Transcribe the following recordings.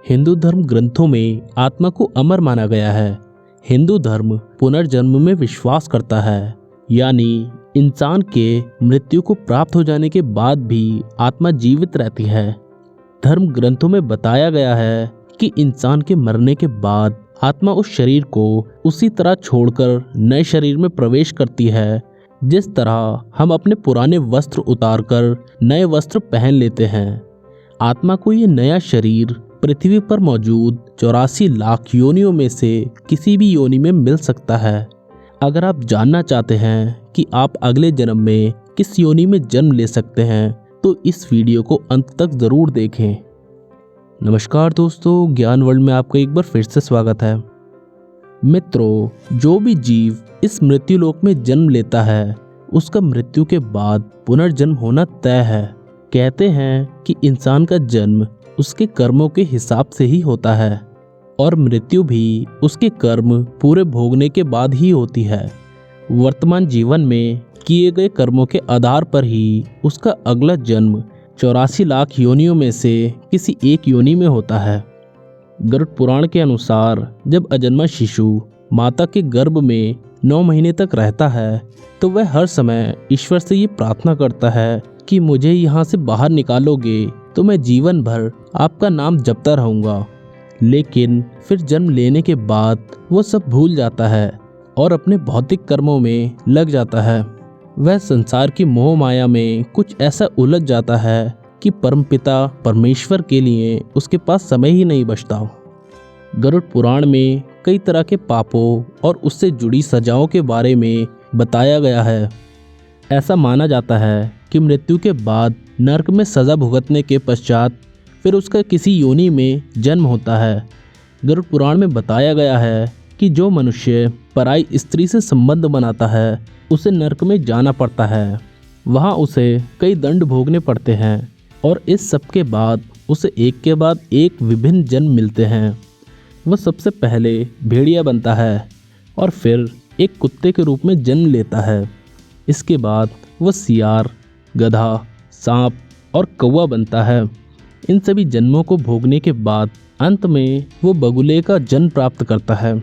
हिंदू धर्म ग्रंथों में आत्मा को अमर माना गया है। हिंदू धर्म पुनर्जन्म में विश्वास करता है, यानी इंसान के मृत्यु को प्राप्त हो जाने के बाद भी आत्मा जीवित रहती है। धर्म ग्रंथों में बताया गया है कि इंसान के मरने के बाद आत्मा उस शरीर को उसी तरह छोड़कर नए शरीर में प्रवेश करती है, जिस तरह हम अपने पुराने वस्त्र उतारकर नए वस्त्र पहन लेते हैं। आत्मा को ये नया शरीर पृथ्वी पर मौजूद 84 लाख योनियों में से किसी भी योनि में मिल सकता है। अगर आप जानना चाहते हैं कि आप अगले जन्म में किस योनि में जन्म ले सकते हैं, तो इस वीडियो को अंत तक ज़रूर देखें। नमस्कार दोस्तों, ज्ञान वर्ल्ड में आपका एक बार फिर से स्वागत है। मित्रों, जो भी जीव इस मृत्यु लोक में जन्म लेता है, उसका मृत्यु के बाद पुनर्जन्म होना तय है। कहते हैं कि इंसान का जन्म उसके कर्मों के हिसाब से ही होता है और मृत्यु भी उसके कर्म पूरे भोगने के बाद ही होती है। वर्तमान जीवन में किए गए कर्मों के आधार पर ही उसका अगला जन्म 84 लाख योनियों में से किसी एक योनि में होता है। गरुड़ पुराण के अनुसार जब अजन्मा शिशु माता के गर्भ में 9 महीने तक रहता है, तो वह हर समय ईश्वर से ये प्रार्थना करता है कि मुझे यहाँ से बाहर निकालोगे तो मैं जीवन भर आपका नाम जपता रहूँगा। लेकिन फिर जन्म लेने के बाद वो सब भूल जाता है और अपने भौतिक कर्मों में लग जाता है। वह संसार की मोह माया में कुछ ऐसा उलझ जाता है कि परमपिता परमेश्वर के लिए उसके पास समय ही नहीं बचता। गरुड़ पुराण में कई तरह के पापों और उससे जुड़ी सजाओं के बारे में बताया गया है। ऐसा माना जाता है कि मृत्यु के बाद नरक में सजा भुगतने के पश्चात फिर उसका किसी योनि में जन्म होता है। गरुड़ पुराण में बताया गया है कि जो मनुष्य पराई स्त्री से संबंध बनाता है, उसे नरक में जाना पड़ता है। वहाँ उसे कई दंड भोगने पड़ते हैं और इस सब के बाद उसे एक के बाद एक विभिन्न जन्म मिलते हैं। वह सबसे पहले भेड़िया बनता है और फिर एक कुत्ते के रूप में जन्म लेता है। इसके बाद वह सियार, गधा, सांप और कौवा बनता है। इन सभी जन्मों को भोगने के बाद अंत में वो बगुले का जन्म प्राप्त करता है,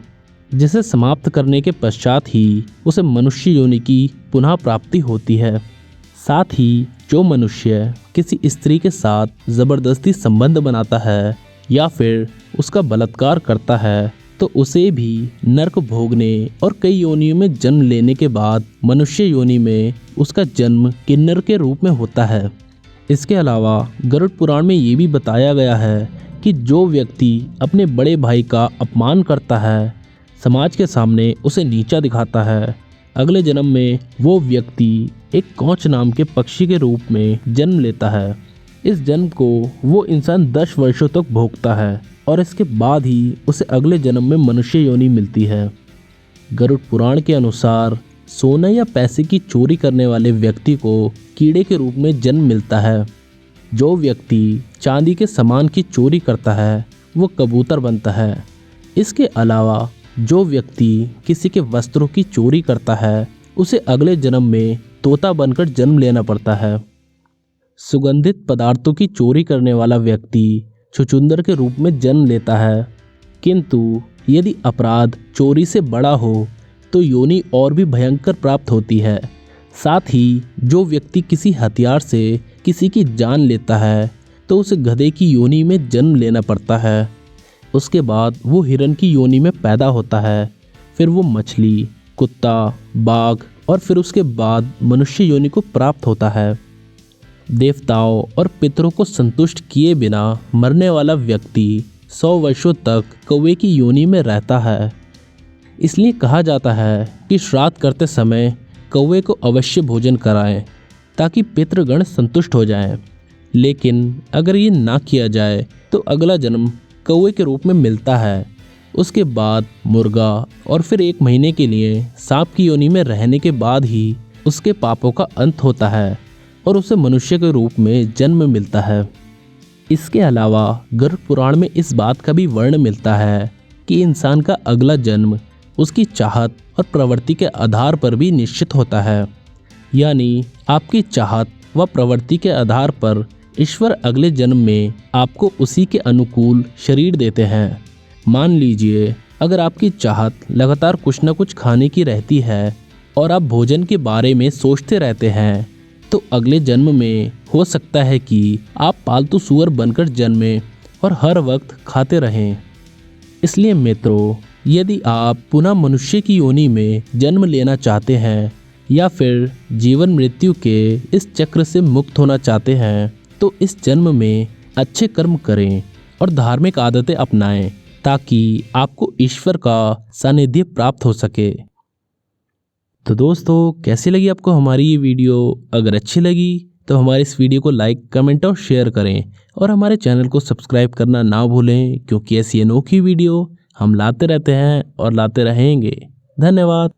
जिसे समाप्त करने के पश्चात ही उसे मनुष्य योनि की पुनः प्राप्ति होती है। साथ ही जो मनुष्य किसी स्त्री के साथ जबरदस्ती संबंध बनाता है या फिर उसका बलात्कार करता है, तो उसे भी नरक भोगने और कई योनियों में जन्म लेने के बाद मनुष्य योनि में उसका जन्म किन्नर के रूप में होता है। इसके अलावा गरुड़ पुराण में ये भी बताया गया है कि जो व्यक्ति अपने बड़े भाई का अपमान करता है, समाज के सामने उसे नीचा दिखाता है, अगले जन्म में वो व्यक्ति एक कौच नाम के पक्षी के रूप में जन्म लेता है। इस जन्म को वो इंसान 10 वर्षों तक भोगता है और इसके बाद ही उसे अगले जन्म में मनुष्य योनि मिलती है। गरुड़ पुराण के अनुसार सोने या पैसे की चोरी करने वाले व्यक्ति को कीड़े के रूप में जन्म मिलता है। जो व्यक्ति चांदी के सामान की चोरी करता है, वो कबूतर बनता है। इसके अलावा जो व्यक्ति किसी के वस्त्रों की चोरी करता है, उसे अगले जन्म में तोता बनकर जन्म लेना पड़ता है। सुगंधित पदार्थों की चोरी करने वाला व्यक्ति छुछुंदर के रूप में जन्म लेता है। किंतु यदि अपराध चोरी से बड़ा हो तो योनि और भी भयंकर प्राप्त होती है। साथ ही जो व्यक्ति किसी हथियार से किसी की जान लेता है, तो उसे गधे की योनि में जन्म लेना पड़ता है। उसके बाद वो हिरन की योनि में पैदा होता है, फिर वो मछली, कुत्ता, बाघ और फिर उसके बाद मनुष्य योनि को प्राप्त होता है। देवताओं और पितरों को संतुष्ट किए बिना मरने वाला व्यक्ति 100 वर्षों तक कौवे की योनि में रहता है। इसलिए कहा जाता है कि श्राद्ध करते समय कौवे को अवश्य भोजन कराएं, ताकि पितृगण संतुष्ट हो जाएं। लेकिन अगर ये ना किया जाए तो अगला जन्म कौवे के रूप में मिलता है। उसके बाद मुर्गा और फिर 1 महीने के लिए सांप की योनि में रहने के बाद ही उसके पापों का अंत होता है और उसे मनुष्य के रूप में जन्म मिलता है। इसके अलावा गरुड़ पुराण में इस बात का भी वर्ण मिलता है कि इंसान का अगला जन्म उसकी चाहत और प्रवृत्ति के आधार पर भी निश्चित होता है। यानी आपकी चाहत व प्रवृत्ति के आधार पर ईश्वर अगले जन्म में आपको उसी के अनुकूल शरीर देते हैं। मान लीजिए अगर आपकी चाहत लगातार कुछ न कुछ खाने की रहती है और आप भोजन के बारे में सोचते रहते हैं, तो अगले जन्म में हो सकता है कि आप पालतू सूअर बनकर जन्में और हर वक्त खाते रहें। इसलिए मित्रों, यदि आप पुनः मनुष्य की योनि में जन्म लेना चाहते हैं या फिर जीवन मृत्यु के इस चक्र से मुक्त होना चाहते हैं, तो इस जन्म में अच्छे कर्म करें और धार्मिक आदतें अपनाएं ताकि आपको ईश्वर का सानिध्य प्राप्त हो सके। तो दोस्तों, कैसी लगी आपको हमारी ये वीडियो? अगर अच्छी लगी तो हमारे इस वीडियो को लाइक, कमेंट और शेयर करें और हमारे चैनल को सब्सक्राइब करना ना भूलें, क्योंकि ऐसी अनोखी वीडियो हम लाते रहते हैं और लाते रहेंगे। धन्यवाद।